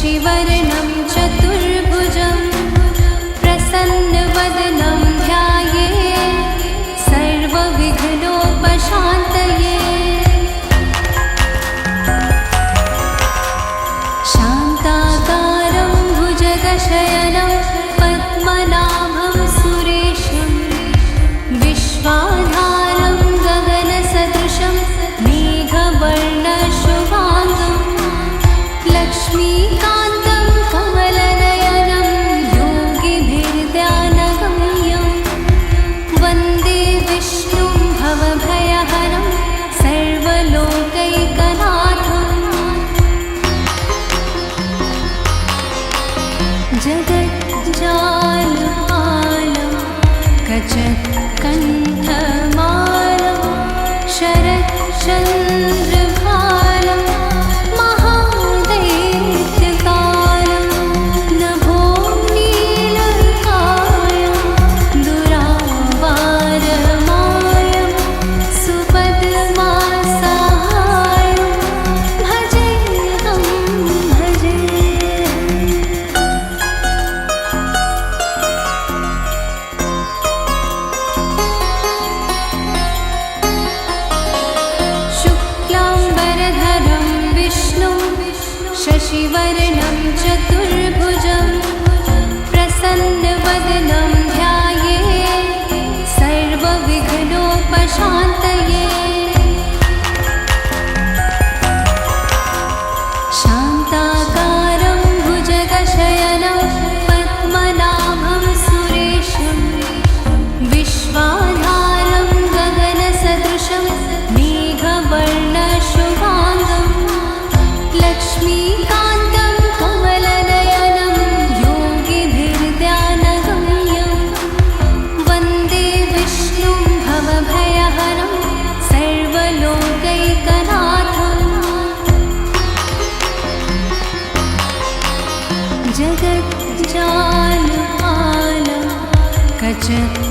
शशिवर्णं चतुर्भुजं प्रसन्नवदनं ध्यायेत् सर्वविघ्नोपशान्तये। शान्ताकारं भुजगशयनं पद्मनाभं सुरेशं विश्वाधारं गगनसदृशं मेघवर्णशुभाङ्गं लक्ष्मीकान्तं कमलनयनं योगिभिर्ध्यानगम्यं वन्दे विष्णुं भवभयहरं सर्वलोकैकनाथम्। जगज्जालपालं कचत्कण्ठमालं शरच्चन्द्रभालं महादैत्यकालं नभो नीलकायं दुरावारमायं सुपद्मासाहायं भजेऽहं भजे। शुक्लाम्बरधरं विष्णुं शशिवर्णं चतुर्भुजं प्रसन्नवदनं ध्यायेत् सर्वविघ्नोपशान्तये। शान्ताकारं भुजगशयनं पद्मनाभं सुरेशं विश्वाधारं गगनसदृशं मेघवर्णशुभाङ्गं लक्ष्मीकान्तं कमलनयनं योगिभिर्ध्यानगम्यं वन्दे विष्णुं भवभयहरं सर्वलोकैकनाथम्। जगज्जालपालं कचत्कण्ठमालं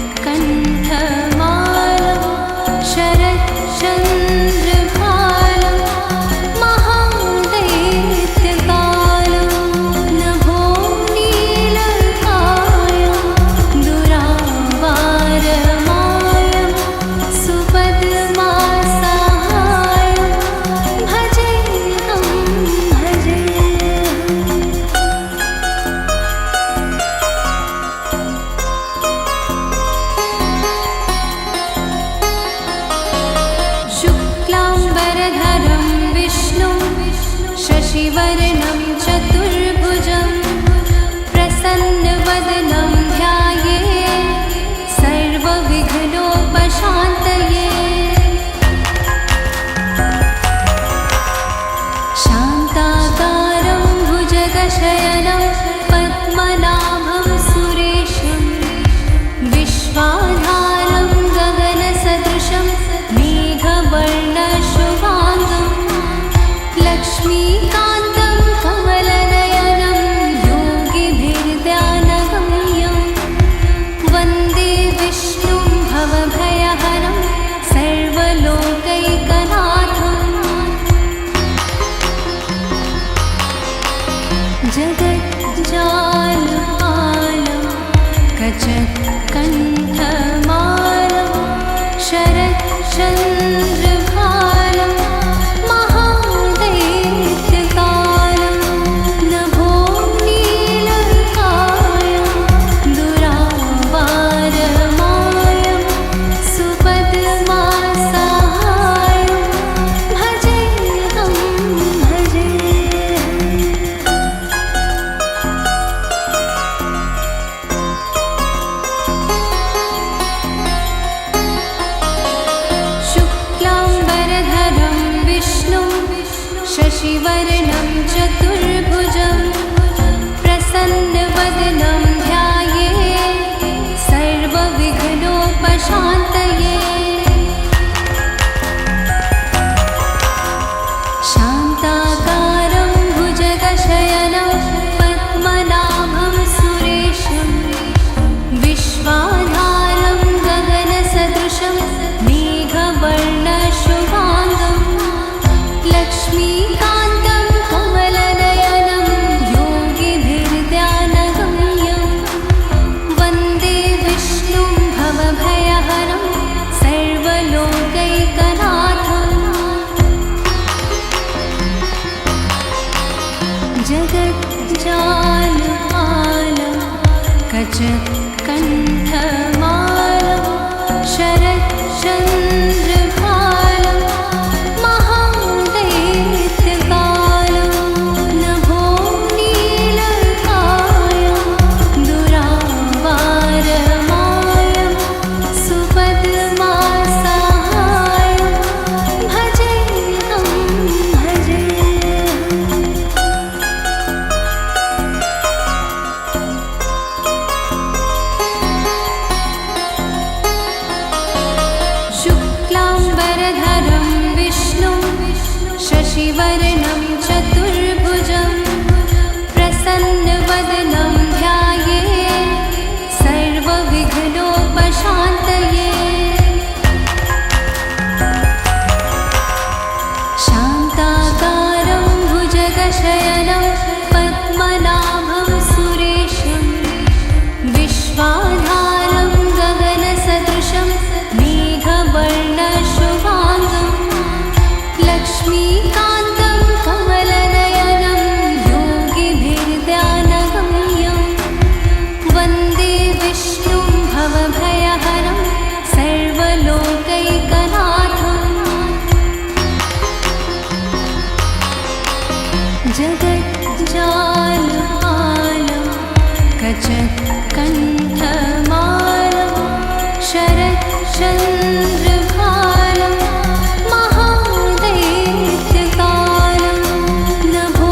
शरच्चन्द्रभालं महादैत्यकालं नभो नीलकायं दुरावारमायं सुपद्मासाहायं भजेऽहं भजे। शुक्लाम्बरधरं विष्णुं शशिवर्णं चतुर्भुजं प्रसन्नवदनं ध्यायेत् सर्वविघ्नोपशान्तये। शान्ताकारं भुजगशयनं पद्मनाभं सुरेशं विश्वाधारं गगनसदृशं मेघवर्णशुभाङ्गं लक्ष्मीकान्तं कमलनयनं योगिभिर्ध्यानगम्यं वन्दे विष्णुं भवभयहरं सर्वलोकैकनाथम्। जगज्जालपालं कचत्कण्ठमालं शरच्चन्द्रभालं महादैत्यकालं नभो नीलकायं दुरावारमायं सुपद्मासाहायं भजेऽहं भजे। जगज्जालपालं कचकण्ठमालं शरच्चन्द्रभालं महादैत्यकालं नभो नीलकायं दुरावारमायं सुपद्मासाहायं भजेऽहं भजे। शुक्लाम्बरधरं विष्णुं शशिवर्णं चतुर्भुजं प्रसन्नवदनं ध्यायेत् सर्वविघ्नोपशान्तये। शान्ताकारं भुजगशयनं पद्मनाभं सुरेशं विश्वाधारं गगनसदृशं मेघवर्णशुभाङ्गं लक्ष्मीकान्तं कमलनयनं योगिभिर्ध्यानगम्यं वन्दे विष्णुं भवभयहरं सर्वलोकैकनाथम्। जगज्जालपालं कचकण्ठमालं शरच्चन्द्रभालं महादैत्यकालं नभो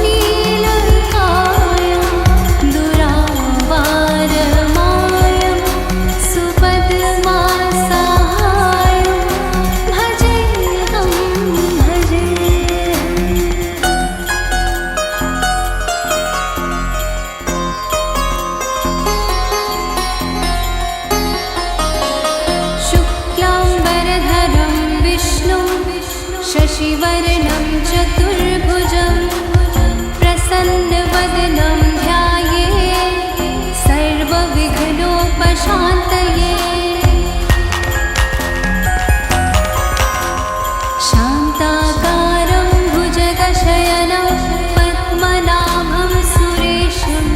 नीलकायं दुरावारमायं सुपद्मासाहायं भजेऽहं भजे। शुक्लाम्बरधरं विष्णुं शशिवर्णं चतुर्भुजं प्रसन्नवदनं ध्यायेत् सर्वविघ्नोपशान्तये। शान्ताकारं भुजगशयनं पद्मनाभं सुरेशं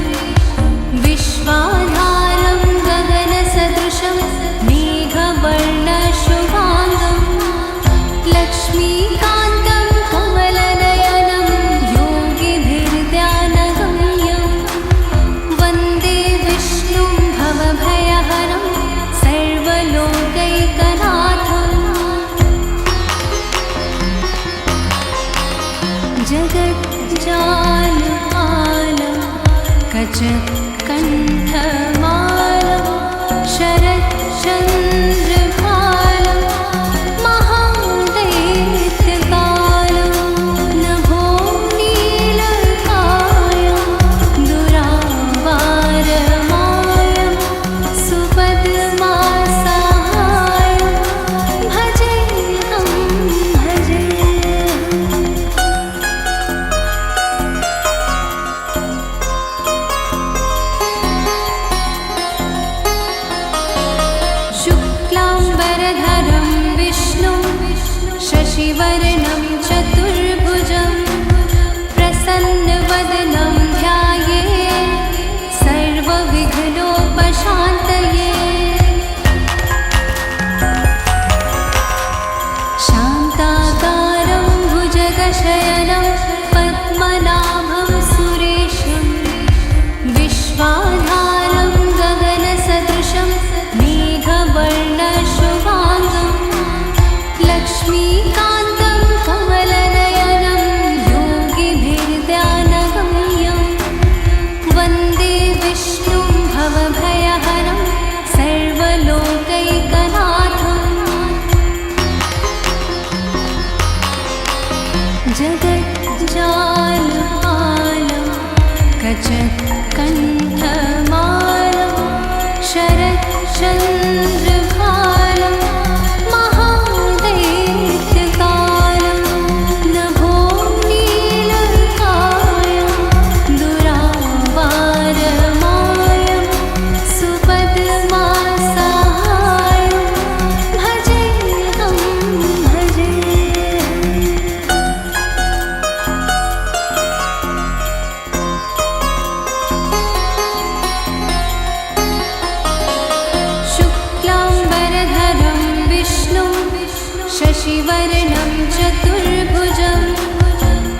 विश्वाधारं गगनसदृशं मेघवर्णशुभाङ्गं लक्ष्मीकान्तं कमलनयनं योगिभिर्ध्यानगम्यं वन्दे विष्णुं भवभयहरं सर्वलोकैकनाथम्। जगज्जालपालं कचकण्ठमालं शरच्चन्द्रभालं महादैत्यकालं नभो नीलकायं दुरावारमायं सुपद्मासाहायं भजेऽहं भजे। शुक्लाम्बरधरं विष्णुं शशिवर्णं चतुर्भुजं प्रसन्नवदनं ध्यायेत् सर्वविघ्नोपशान्तये। शान्ताकारं भुजगशयनं पद्मनाभं सुरेशं विश्वाधारं गगनसदृशं मेघवर्णशुभाङ्गं लक्ष्मीकान्तं कमलनयनं योगिभिर्ध्यानगम्यं वन्दे विष्णुं भवभयहरं सर्वलोकैकनाथम्। जगज्जालपालं कचकण्ठमालं शरच्चन्द्रभालं महादैत्यकालं नभो नीलकायं दुरावारमायं सुपद्मासाहायं भजेऽहं भजे। शशिवर्णं चतुर्भुजं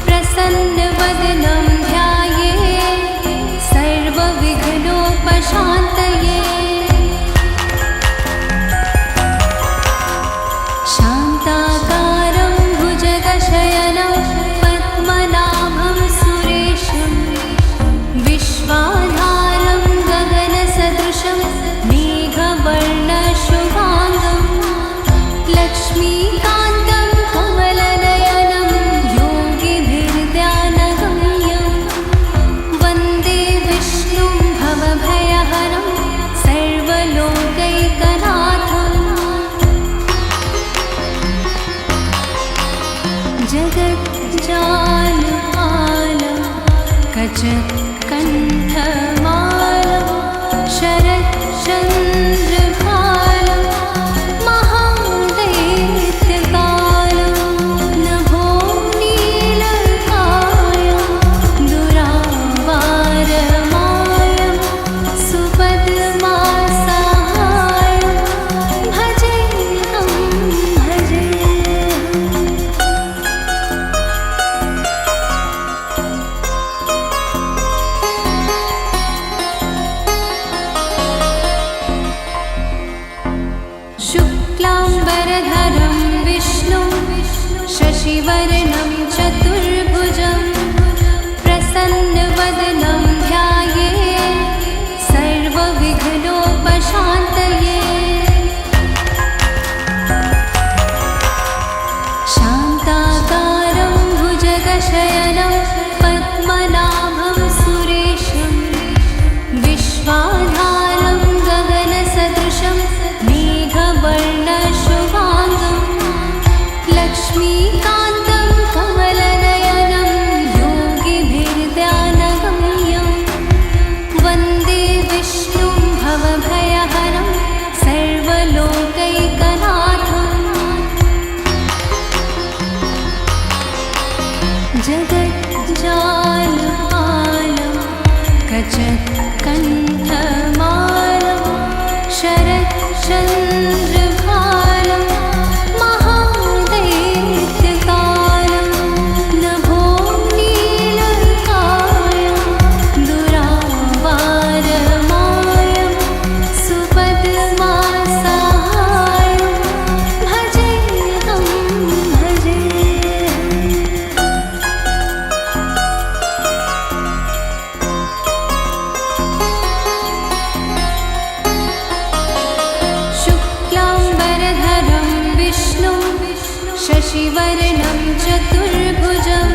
प्रसन्नवदनं ध्यायेत् सर्वविघ्नोपशान्तये शान्ताकारं भुजगशयनं पद्मनाभं सुरेशं विश्वाधारं गगनसदृशं मेघवर्णशुभाङ्गं लक्ष्मीकान्तं कमलनयनं योगिभिर्ध्यानगम्यं वन्दे विष्णुं भवभयहरं सर्वलोकैकनाथम् जगज्जालपालं कचकण्ठमालं शरच्चन्द्रभालं महादैत्यकालं नभो नीलकायं दुरावारमायं सुपद्मासाहायं भजेऽहं भजेऽहम् शुक्लाम्बरधरं विष्णुं शशिवर्णं चतुर्भुजं प्रसन्नवदनं ध्यायेत् सर्वविघ्नोपशान्तये शान्ताकारं भुजगशयनं पद्मनाभं सुरेशं विश्वाधारं गगनसदृशं मेघवर्णशुभाङ्गं लक्ष्मीकान्तं कमलनयनं योगिभिर्ध्यानगम्यं वन्दे विष्णुं भवभयहरं सर्वलोकैकनाथम् जगज्जालपालं कचकण्ठमालं शरच्चन्द्रभालं महादैत्यकालं नभो नीलकायं दुरावारमायं सुपद्मासाहायं भजेऽहं भजेऽहम् शुक्लाम्बरधरं विष्णुं शशिवर्णं चतुर्भुजं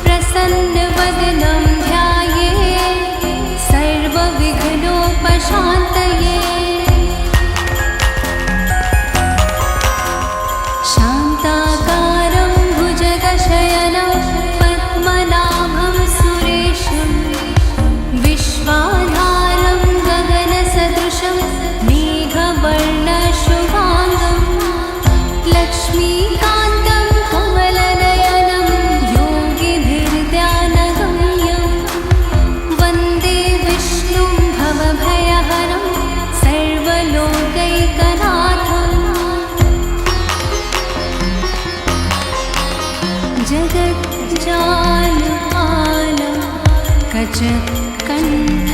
प्रसन्नवदनं ध्यायेत् सर्वविघ्नोपशान्तये शान्ताकारं भुजगशयनं पद्मनाभं सुरेशं विश्वाधारं गगनसदृशं मेघवर्णशुभाङ्गं लक्ष्मीकान्तं कमलनयनं योगिभिर्ध्यानगम्यं वन्दे विष्णुं भवभयहरं सर्वलोकैकनाथम् जगज्जालपालं कचकण्ठ